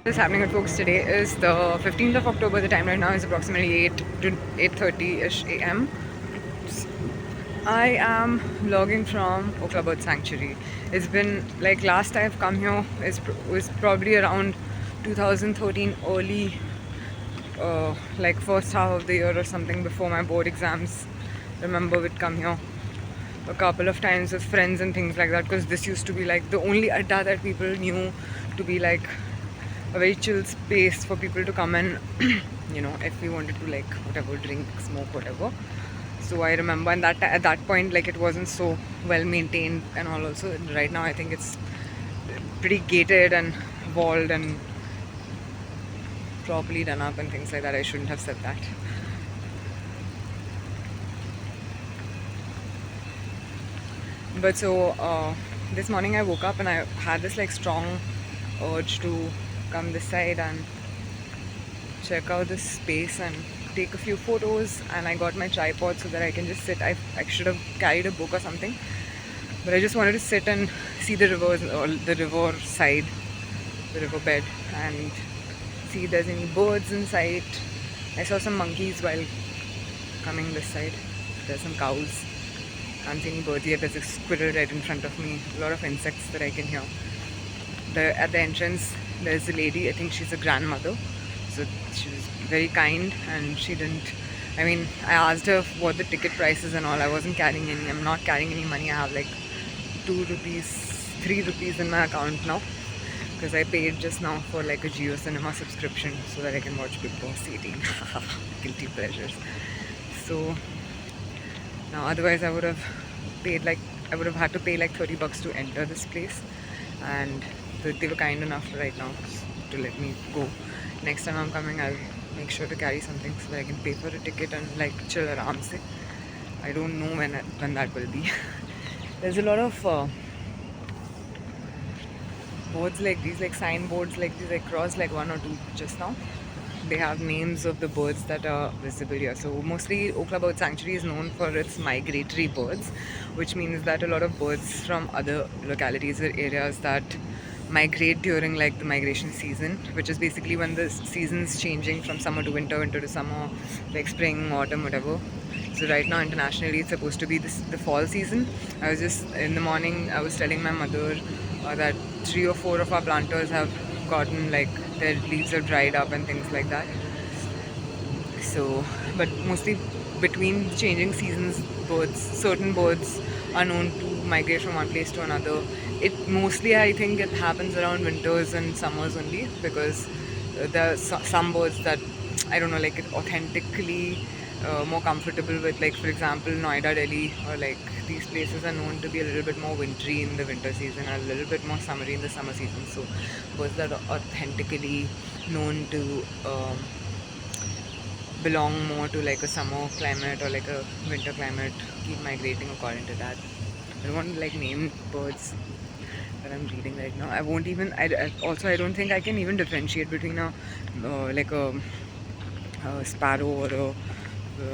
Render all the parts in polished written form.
What's happening with folks today is the 15th of October. The time right now is approximately 8 to 8:30ish a.m. I am vlogging from Okhla Bird Sanctuary. It's been like last I've come here was probably around 2013 early, like first half of the year or something before my board exams. Remember we'd come here a couple of times with friends and things like that because this used to be like the only adda that people knew to be like a very chill space for people to come and if we wanted to like whatever, drink, smoke, whatever. So I remember, and that at that point like it wasn't so well maintained and all. Also right now I think it's pretty gated and walled and properly done up and things like that. I shouldn't have said that. But so this morning I woke up and I had this like strong urge to come this side and check out this space and take a few photos, and I got my tripod so that I can just sit. I should have carried a book or something, but I just wanted to sit and see the rivers or the river side, the riverbed, and see if there's any birds in sight. I saw some monkeys while coming this side. There's some cows. Can't see any birds yet. There's a squirrel right in front of me. A lot of insects that I can hear. At the entrance, there's a lady. I think she's a grandmother. So she was very kind, and she didn't. I mean, I asked her what the ticket prices and all. I wasn't carrying any. I'm not carrying any money. I have like 2 rupees, 3 rupees in my account now because I paid just now for like a Jio Cinema subscription so that I can watch Big Boss 18. Guilty pleasures. So now, otherwise, I would have had to pay like 30 bucks to enter this place, and they were kind enough right now to let me go. Next time I'm coming, I'll make sure to carry something so that I can pay for a ticket and like chill around. Se. I don't know when that will be. There's a lot of boards like these, like signboards like these. I crossed like 1 or 2 just now. They have names of the birds that are visible here. So mostly Okhla Bird Sanctuary is known for its migratory birds, which means that a lot of birds from other localities or areas that migrate during like the migration season, which is basically when the season's changing from summer to winter, winter to summer, like spring, autumn, whatever. So right now internationally it's supposed to be the fall season. I was just in the morning, I was telling my mother that 3 or 4 of our planters have gotten like their leaves have dried up and things like that. So, but mostly between changing seasons, certain birds are known to migrate from one place to another. It mostly, I think, it happens around winters and summers only, because there are some birds that I don't know, like it authentically more comfortable with. Like for example, Noida, Delhi, or like these places are known to be a little bit more wintry in the winter season and a little bit more summery in the summer season. So birds that are authentically known to belong more to like a summer climate or like a winter climate keep migrating according to that. I don't want to like name birds that I'm reading right now. I won't even. Also I don't think I can even differentiate between a like a sparrow or a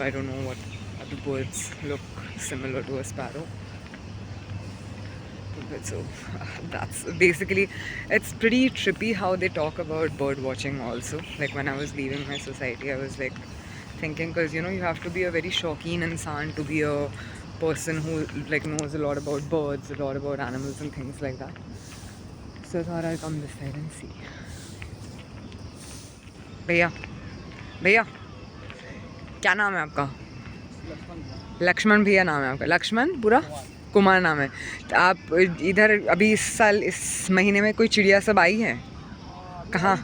I don't know what other birds look similar to a sparrow. But so that's basically, it's pretty trippy how they talk about bird watching also. Like when I was leaving my society, I was like thinking, because you have to be a very shauqeen insan to be a person who like knows a lot about birds, a lot about animals and things like that. So I thought I'll come this side and see. भैया भैया क्या नाम है आपका? लक्ष्मण भैया नाम है आपका? लक्ष्मण पूरा कुमार नाम है. तो आप इधर अभी इस साल इस महीने में कोई चिड़िया सब आई है? कहाँ?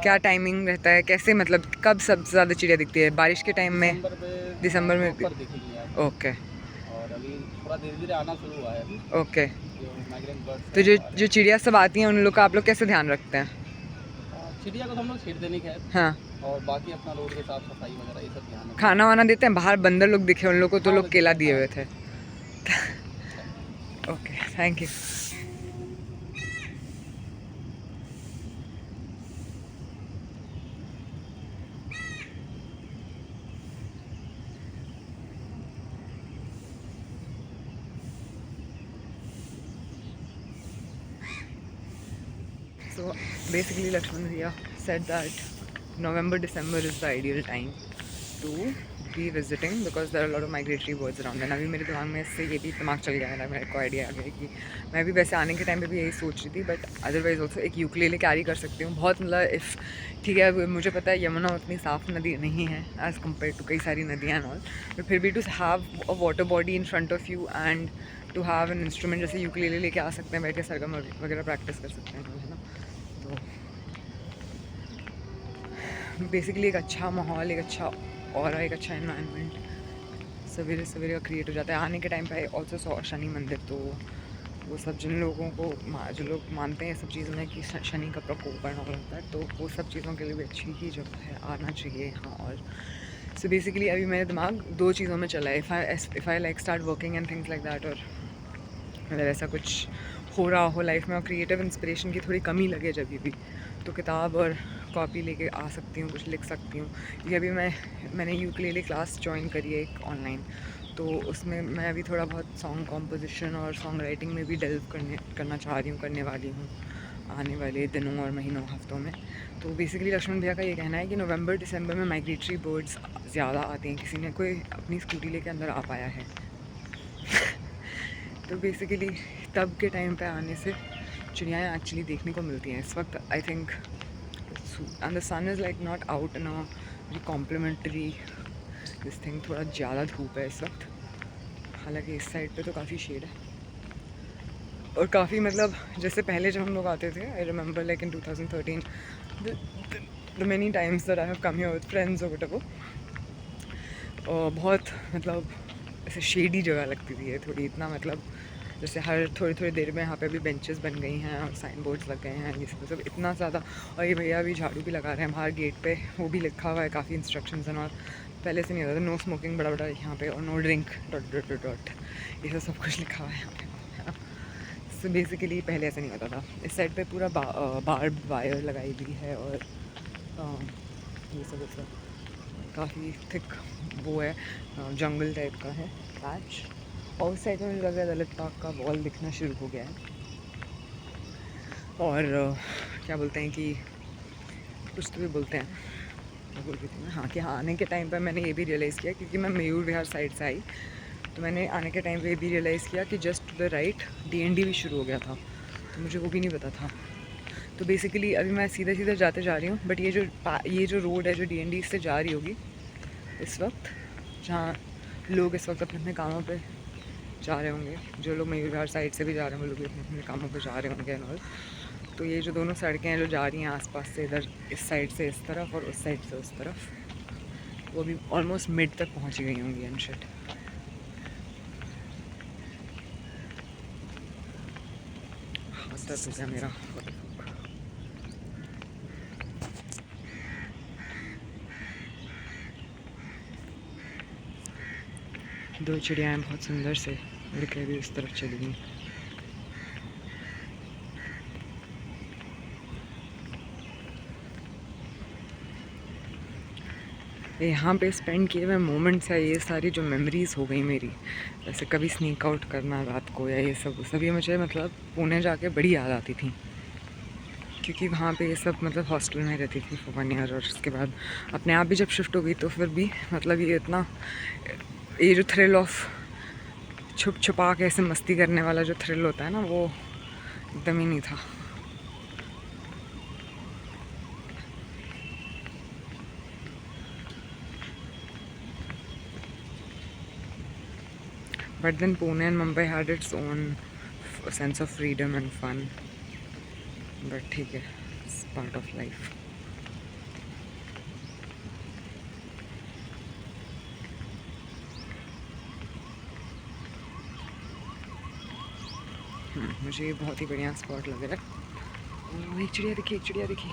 क्या टाइमिंग रहता है? कैसे मतलब कब सबसे ज़्यादा चिड़िया दिखती है? बारिश के टाइम में? दिसंबर में? ओके. और अभी थोड़ा धीरे धीरे आना शुरू हुआ है अभी. ओके. Migrant birds. तो जो चिड़िया सब आती हैं उन लोग का आप लोग कैसे ध्यान रखते हैं? चिड़िया को हम लोग छीट देने खैर. हाँ. और बाकी अपना रोड के साफ सफाई वगैरह ये सब ध्यान. खाना वाना देते हैं? बाहर बंदर लोग दिखे उन लोग को तो लोग केला दिए हुए थे. Okay, thank you. So basically Lakshman Bhaiya said that November December is the ideal time to be visiting because there are a lot of migratory birds around. And अभी मेरे दिमाग में इससे ये भी दिमाग चल गया है, मेरे को आइडिया आ गया कि मैं भी वैसे आने के टाइम पे भी यही सोच रही थी, बट अदरवाइज ऑल्सो एक यूकेलेले कैरी कर सकती हूँ बहुत, मतलब इफ़ ठीक है मुझे पता है यमुना उतनी साफ़ नदी नहीं है एज़ कम्पेयर टू कई सारी नदियाँ एंड ऑल, बट फिर भी to have a water body in front of you and to have an instrument जैसे यूकेलेले लेके आ सकते हैं, बैठ के सरगम वगैरह प्रैक्टिस कर सकते हैं, है ना। तो बेसिकली एक अच्छा माहौल, एक अच्छा और एक अच्छा इन्वायरमेंट सवेरे सवेरे का क्रिएट हो जाता है। आने के टाइम पे ऑल्सो शनि मंदिर, तो वो सब जिन लोगों को जो लोग मानते हैं सब चीज़ों में कि शनि का प्रकोप और होता है, तो वो सब चीज़ों के लिए भी अच्छी ही जगह है, आना चाहिए यहाँ। और सो बेसिकली अभी मेरा दिमाग दो चीज़ों में चला है, if I like start working and things like that, और अगर ऐसा कुछ हो रहा हो लाइफ में और क्रिएटिव इंस्पिरेशन की थोड़ी कमी लगे जब भी, तो किताब और कॉपी लेके आ सकती हूँ, कुछ लिख सकती हूँ। ये अभी मैंने यूकेलेले क्लास ज्वाइन करी है एक ऑनलाइन, तो उसमें मैं अभी थोड़ा बहुत सॉन्ग कॉम्पोजिशन और सॉन्ग राइटिंग में भी डेल्व करना चाह रही हूँ, करने वाली हूँ आने वाले दिनों और महीनों हफ्तों में। तो बेसिकली लक्ष्मण भैया का ये कहना है कि नवंबर दिसंबर में माइग्रेटरी बर्ड्स ज़्यादा आते हैं, किसी ने कोई अपनी स्कूटी लेके अंदर आ पाया है तो बेसिकली तब के टाइम पे आने से चिड़ियाँ एक्चुअली देखने को मिलती हैं। इस वक्त I think and the sun is like not out in a complimentary this thing, थोड़ा ज़्यादा धूप है इस वक्त, हालांकि इस साइड पे तो काफ़ी शेड है और काफ़ी मतलब जैसे पहले जब हम लोग आते थे, I remember like in 2013 the many times that I have come here with friends और व्हाटएवर, और बहुत मतलब ऐसे शेडी जगह लगती थी ये थोड़ी, इतना मतलब जैसे हर थोड़ी थोड़ी देर में यहाँ पे भी बेंचेस बन गई हैं और साइन बोर्ड्स लग गए हैं, ये सब इतना ज़्यादा। और ये भैया अभी झाड़ू भी लगा रहे हैं बाहर गेट पे, वो भी लिखा हुआ है काफ़ी इंस्ट्रक्शंस हैं, और पहले से नहीं होता था, नो स्मोकिंग बड़ा बड़ा यहाँ पे, और no drink dot dot dot dot, ये सब कुछ लिखा हुआ है यहाँ पे। सो बेसिकली पहले ऐसा नहीं होता था। इस साइड पे पूरा बार्ब वायर लगाई हुई है, और ये सब काफ़ी थिक वो है, जंगल टाइप का है पैच। और उस साइड में मुझे लग रहा है दलित पार्क का वॉल दिखना शुरू हो गया है, और क्या बोलते हैं कि कुछ तो भी बोलते हैं, क्या बोल रही थी मैं, हाँ कि हाँ आने के टाइम पर मैंने ये भी रियलाइज़ किया, क्योंकि मैं मयूर विहार साइड से आई, तो मैंने आने के टाइम पे ये भी रियलाइज़ किया कि just to the right DND भी शुरू हो गया था, तो मुझे वो भी नहीं पता था। तो बेसिकली अभी मैं सीधे सीधे जाते जा रही हूँ, बट ये जो रोड है जो DND से जा रही होगी इस वक्त, जहाँ लोग इस वक्त अपने अपने कामों पे जा रहे होंगे, जो लोग मयूर विहार साइड से भी जा रहे होंगे, वो लोग भी अपने अपने कामों पे जा रहे होंगे एंड ऑल। तो ये जो दोनों सड़कें हैं जो जा रही हैं आसपास से, इधर इस साइड से इस तरफ और उस साइड से उस तरफ, वो भी ऑलमोस्ट मिड तक पहुँच गई होंगी एंड शिट। हो गया मेरा। दो चिड़ियाँ बहुत सुंदर से उड़ के भी उस तरफ चली गई। यहाँ पे स्पेंड किए हुए मोमेंट्स है, ये सारी जो मेमोरीज़ हो गई मेरी, जैसे कभी स्नीक आउट करना रात को या ये सब सभी मुझे मतलब पुणे जाके बड़ी याद आती थी, क्योंकि वहाँ पे ये सब मतलब हॉस्टल में रहती थी फॉर 1 ईयर, और उसके बाद अपने आप भी जब शिफ्ट हो गई तो फिर भी मतलब ये इतना, ये जो थ्रिल ऑफ छुप छुपा के ऐसे मस्ती करने वाला जो थ्रिल होता है ना, वो एकदम ही नहीं था। But then Pune and Mumbai had its own sense of freedom and fun. But ठीक है, it's part of life. मुझे ये बहुत ही बढ़िया स्पॉट लग रहा है। एक चिड़िया दिखी, एक चिड़िया दिखी।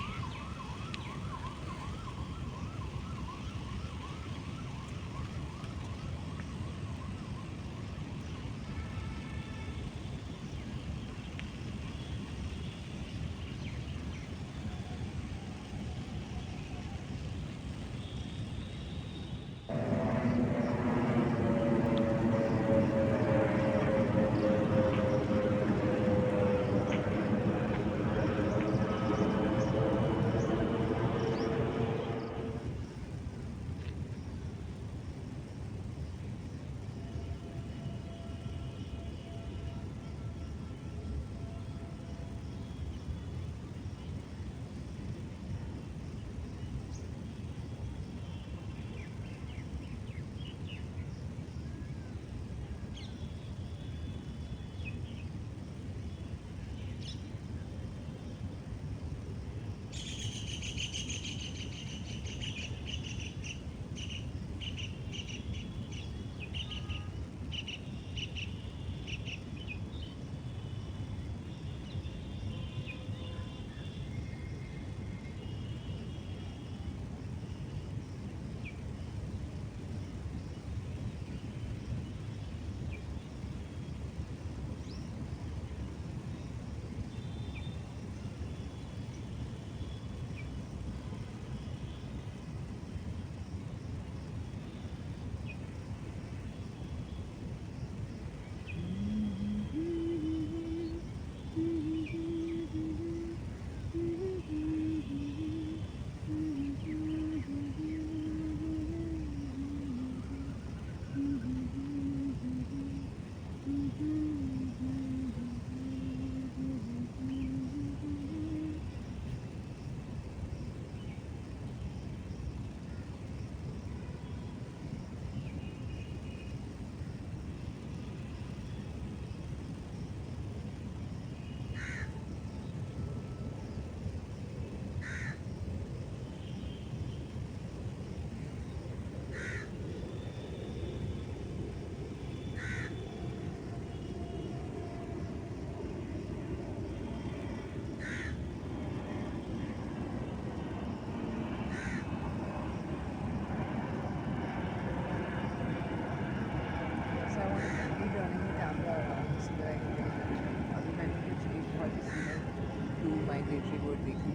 माइग्रेटरी बर्ड देखी,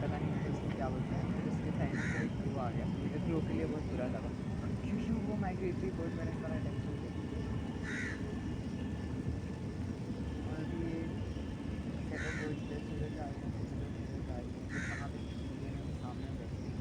पता नहीं कि उसको क्या बोलते हैं, फिर उसके साइड में एक क्रू आ गया, मुझे क्रू के लिए बहुत बुरा लगा क्योंकि वो माइग्रेटरी बर्ड मेरा सारा अटेंशन ले और ये सेट ऑफ बर्ड्स थे, सुबह जा रहे हैं, सुबह जा रही है, वहाँ पे मेरे सामने बैठी है।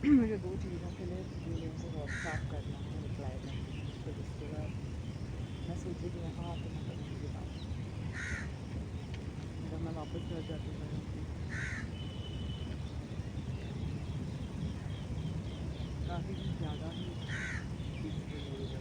मुझे दो चीज़ों के लिए लोगों से व्हाट्सएप करना है, रिप्लाई करना है, फिर उसके बाद मैं सोची कि यहाँ आके मैं करूँगी बात, जब मैं वापस घर जाती करूँगी। काफ़ी ज़्यादा ही पीसफुल हो गया।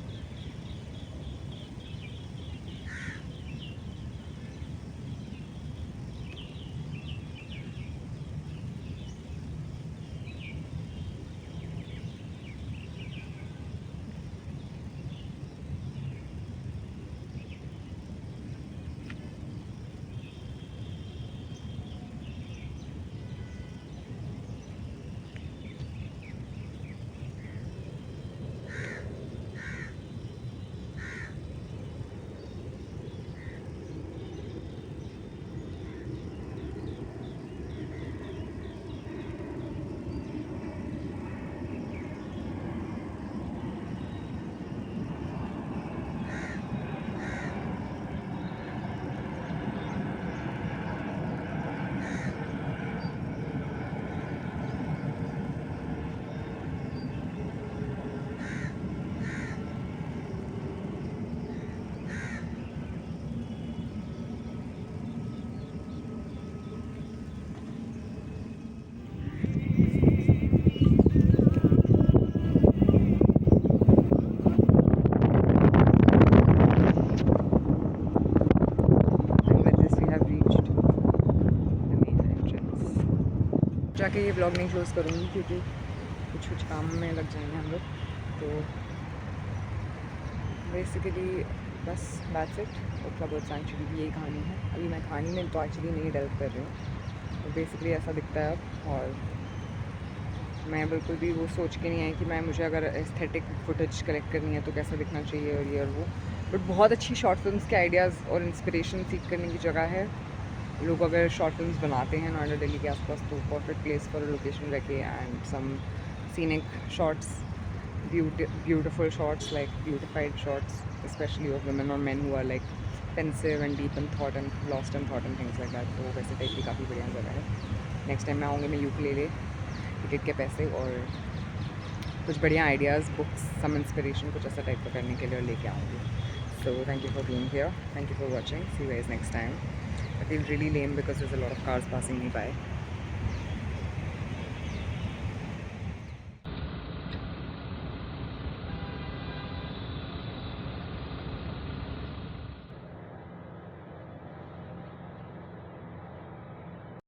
जाके ये व्लॉग नहीं क्लोज करूँगी क्योंकि कुछ कुछ काम में लग जाएंगे हम लोग, तो बेसिकली बस that's it. Okhla bird sanctuary की यही कहानी है। अभी मैं कहानी में तो एक्चुअली नहीं डेल्व कर रही हूँ, तो बेसिकली ऐसा दिखता है अब। और मैं बिल्कुल भी वो सोच के नहीं आई कि मुझे अगर एस्थेटिक फुटेज कलेक्ट करनी है तो कैसा दिखना चाहिए और ये और वो, बट बहुत अच्छी शॉर्ट फिल्म्स के आइडियाज़ और इंस्पिरेशन सीख करने की जगह है। लोग अगर शॉर्ट फिल्म्स बनाते हैं नोएडा दिल्ली के आसपास तो परफेक्ट प्लेस फॉर लोकेशन रखे, and some scenic shots, beautiful shots, like beautified shots, specially of women और men who are like pensive and deep in thought and lost in thought and things like that. तो वैसे type की काफ़ी बढ़िया जगह है। Next time मैं आऊँगी, मैं यूकेलेले, टिकट के पैसे और कुछ बढ़िया आइडियाज़, बुक्स, सम इंस्पिरेशन, कुछ ऐसा टाइप का करने के लिए लेके आऊँगी। So thank you for being here. Thank you for watching. See you guys next time. I feel really lame because there's a lot of cars passing me by.